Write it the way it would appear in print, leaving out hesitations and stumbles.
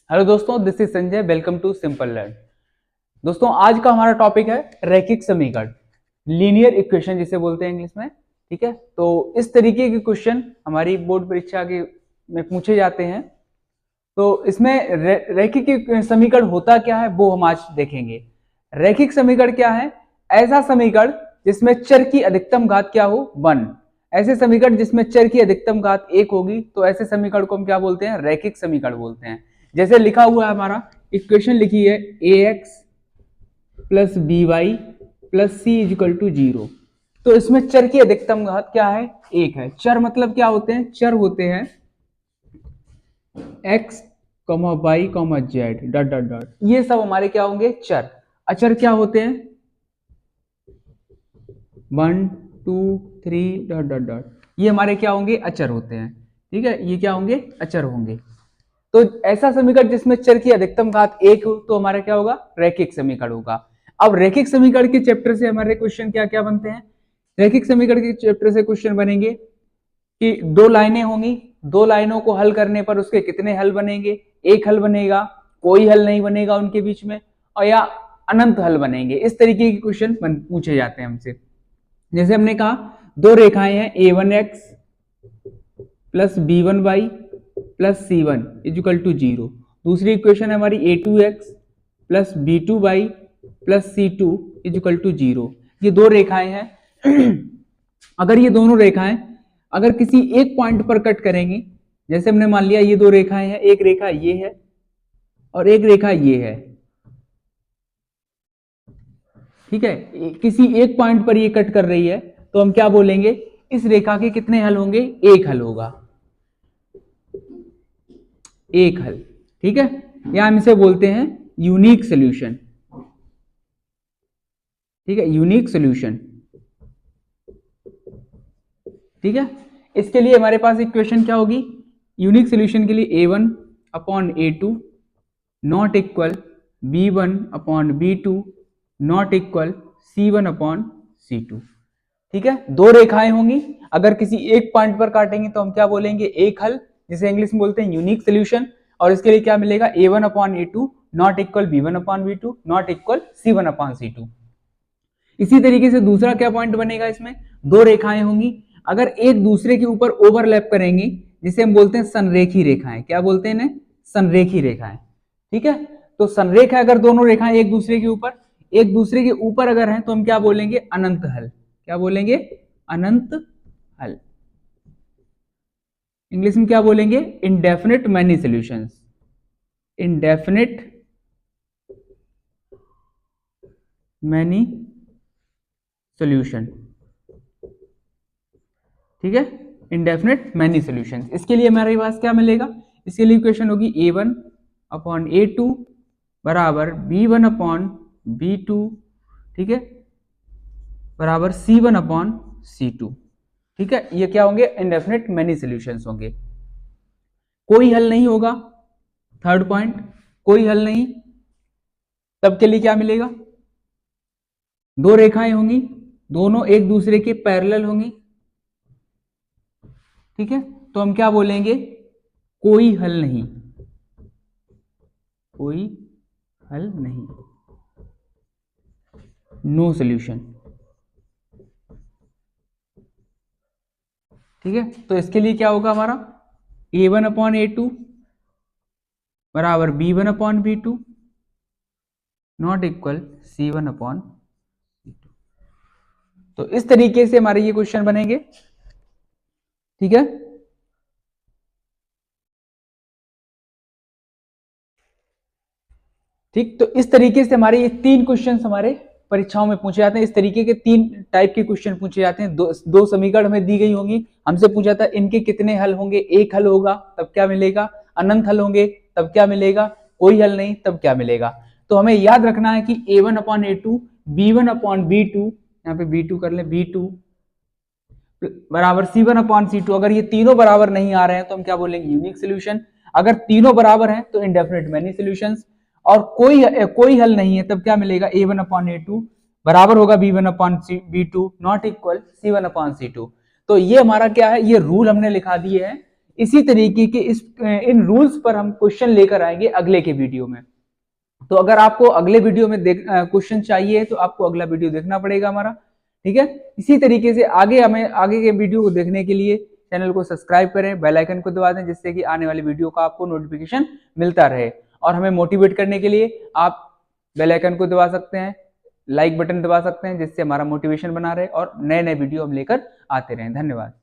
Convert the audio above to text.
Hello दोस्तों, this is Sanjay. Welcome to simple learn. दोस्तों, आज का हमारा टॉपिक है रैखिक समीकरण, लीनियर इक्वेशन जिसे बोलते हैं इंग्लिश में। ठीक है, तो इस तरीके के क्वेश्चन हमारी बोर्ड परीक्षा के में पूछे जाते हैं। तो इसमें रैखिक समीकरण होता क्या है वो हम आज देखेंगे। रैखिक समीकरण क्या है? ऐसा समीकरण जिसमें चर की अधिकतम घात क्या हो? 1। ऐसे समीकरण जिसमें चर की अधिकतम घात 1 होगी तो ऐसे समीकरण को हम क्या बोलते हैं? रैखिक समीकरण बोलते हैं। जैसे लिखा हुआ है, हमारा इक्वेशन लिखी है ax plus B Y plus C is equal to 0। तो इसमें चर की अधिकतम घात क्या है? 1 है। चर मतलब क्या होते हैं? चर होते हैं x, y, z dot dot dot, ये सब हमारे क्या होंगे? चर। अचर क्या होते हैं? 1 2 3 डॉट डॉट डॉट, ये हमारे क्या होंगे? अचर होते हैं। ठीक है, ये क्या होंगे? अचर होंगे। तो ऐसा समीकरण जिसमें चर की अधिकतम घात 1 हो तो हमारा क्या होगा? रैखिक समीकरण होगा। अब रैखिक समीकरण के चैप्टर से हमारे क्वेश्चन क्या क्या बनते हैं? रैखिक समीकरण के चैप्टर से क्वेश्चन बनेंगे कि दो लाइनें होंगी, दो लाइनों को हल करने पर उसके कितने हल बनेंगे? एक हल बनेगा, कोई हल नहीं बनेगा उनके बीच में, और या अनंत हल बनेंगे। इस तरीके के क्वेश्चन पूछे जाते हैं हमसे। जैसे हमने कहा, दो रेखाएं हैं a1x plus b1y plus c1 is equal to 0। दूसरी इक्वेशन है हमारी a2x plus b2y plus c2 is equal to 0। ये दो रेखाएं हैं। अगर ये दोनों रेखाएं अगर किसी एक पॉइंट पर कट करेंगी, जैसे हमने मान लिया ये दो रेखाएं हैं, एक रेखा ये है और एक रेखा ये है। ठीक है, किसी एक पॉइंट पर ये कट कर रही है तो हम क्या बोलेंगे? इस रेखा के कितने हल होंगे? एक हल होगा, एक हल। ठीक है, या हम इसे बोलते हैं यूनिक सॉल्यूशन। ठीक है, यूनिक सॉल्यूशन। ठीक है, इसके लिए हमारे पास इक्वेशन क्या होगी? यूनिक सॉल्यूशन के लिए a1 upon a2 not equal b1 upon b2 not equal c1 upon c2। ठीक है, दो रेखाएं होंगी, अगर किसी एक पॉइंट पर काटेंगे तो हम क्या बोलेंगे? एक हल, जिसे इंग्लिश में बोलते हैं यूनिक सॉल्यूशन। और इसके लिए क्या मिलेगा? a1 upon a2 not equal b1 upon b2 not equal c1 upon c2। इसी तरीके से दूसरा क्या पॉइंट बनेगा? इसमें दो रेखाएं होंगी, अगर एक दूसरे के ऊपर ओवरलैप करेंगी, जिसे हम बोलते हैं संरेखी रेखाएं। क्या बोलते हैं इन्हें? संरेखी रेखाएं। ठीक है, तो संरेख है अगर दोनों रेखाएं एक दूसरे के ऊपर अगर हैं तो हम क्या बोलेंगे? अनंत हल। क्या बोलेंगे? अनंत हल। इंग्लिश में क्या बोलेंगे? Indefinite many solutions. Indefinite many solution. ठीक है, इंडेफिनिट मैनी सॉल्यूशंस। इसके लिए हमारे पास क्या मिलेगा? इसके लिए इक्वेशन होगी a1 अपॉन a2 बराबर b1 अपॉन b2, ठीक है, बराबर c1 अपॉन c2। ठीक है, ये क्या होंगे? इंडेफिनिट मैनी सॉल्यूशंस होंगे। कोई हल नहीं होगा, थर्ड पॉइंट, कोई हल नहीं। तब के लिए क्या मिलेगा? दो रेखाएं होंगी, दोनों एक दूसरे के पैरेलल होंगी। ठीक है, तो हम क्या बोलेंगे? कोई हल नहीं, कोई हल नहीं, नो सॉल्यूशन। ठीक है, तो इसके लिए क्या होगा हमारा? a1 अपॉन a2 बराबर b1 upon b2 not equal c1 upon c2। तो इस तरीके से हमारे ये क्वेश्चन बनेंगे। ठीक है, ठीक, तो इस तरीके से हमारे ये तीन क्वेश्चन हमारे परीक्षाओं में पूछे जाते हैं। इस तरीके के तीन टाइप के क्वेश्चन पूछे जाते हैं। दो समीकरण हमें दी गई होंगी, हमसे पूछा था इनके कितने हल होंगे? एक हल होगा तब क्या मिलेगा? अनंत हल होंगे तब क्या मिलेगा? कोई हल नहीं तब क्या मिलेगा? तो हमें याद रखना है कि a1 upon a2 b1 upon b2, यहाँ पे b2 कर ले, b2 बराबर c1 अपॉन c2। अगर ये तीनों बराबर नहीं आ रहे हैं तो हम क्या बोलेंगे? Unique solution. अगर तीनों बराबर हैं तो इंडेफिनिट मैनी सॉल्यूशंस। और कोई हल नहीं है तब क्या मिलेगा? a1 अपॉन a2 बराबर होगा b1 upon b2 not equal c1 upon c2। तो ये हमारा क्या है? ये रूल हमने लिखा दिए हैं। इसी तरीके के इन रूल्स पर हम क्वेश्चन लेकर आएंगे अगले के वीडियो में। तो अगर आपको अगले वीडियो में क्वेश्चन चाहिए तो आपको अगला वीडियो देखना पड़ेगा हमारा, ठीक है। इसी तरीके से आगे के वीडियो को देखने के लिए चैनल को सब्सक्राइब करें, बेल आइकन को दबा दें, जिससे कि आने वाली वीडियो का आपको नोटिफिकेशन मिलता रहे। और हमें मोटिवेट करने के लिए आप बेल आइकन को दबा सकते हैं, लाइक बटन दबा सकते हैं, जिससे हमारा मोटिवेशन बना रहे और नए नए वीडियो हम लेकर आते रहें। धन्यवाद।